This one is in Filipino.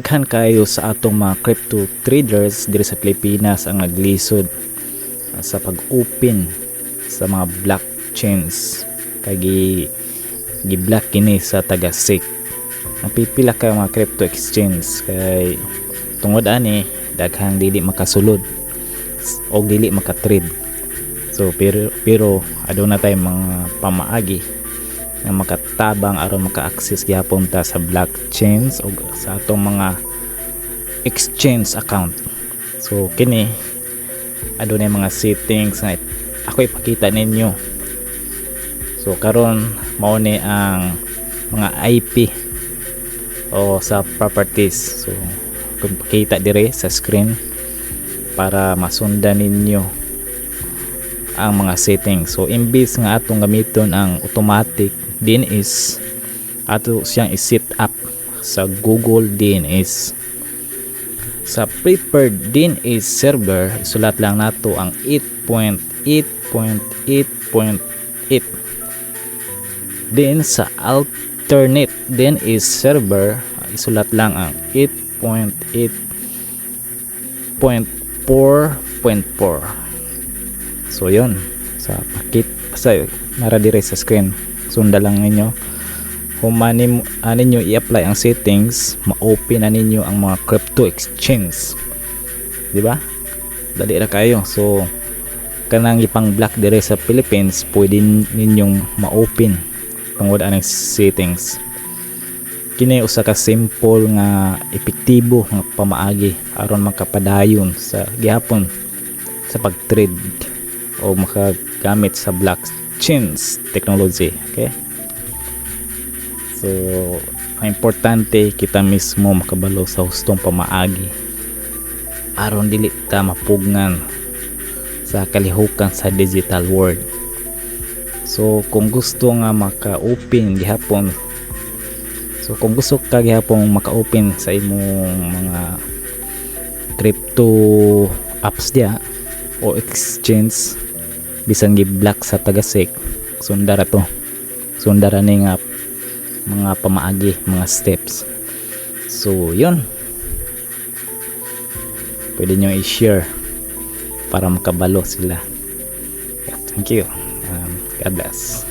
Daghan kayo sa atong mga crypto traders diri sa Pilipinas ang naglisod sa pag-open sa mga blockchains kay gi-block kini sa taga SEC. Napipila ka mga crypto exchange kay tungod ani daghang dili makasulod o dili makatrade. So pero aduna tay mga pamaagi nga makatabang aron maka-access gyapon ta sa blockchains o sa atong mga exchange account. So kini adunay mga settings nga ako ipakita ninyo. So karon mao ni ang mga IP o sa properties. So kung pakita dire sa screen para masundan ninyo ang mga settings. So imbis nga atong gamiton ang automatic DNS, ato siyang i-set up sa Google DNS. Sa preferred DNS server, isulat lang nato ang 8.8.8.8. Then sa alternate DNS server, isulat lang ang 8.8.4.4. So yun, sa nara dire sa screen, sunda lang ninyo kung ninyo i-apply ang settings, ma-open na ninyo ang mga crypto exchange, di ba? Dali ra kayo. So kanang ipang block dire sa Philippines pwede ninyong ma-open tungod anang settings. Kini usa ka simple nga epektibo nga pamaagi aron makapadayon sa gihapon sa pag-trade o makagamit sa blockchains technology. Okay, so ang importante kita mismo makabalo sa hustong pamaagi aron dili ta mapugngan sa kalihukan sa digital world. So kung gusto nga maka-open gihapon, so kung gusto ka gihapon maka-open sa imong mga crypto apps dia o exchange bisan gi-block sa taga SEC, sundara ni nga mga pamaagi, mga steps. So yun, pwede nyo i-share para makabalo sila. Thank you. God bless.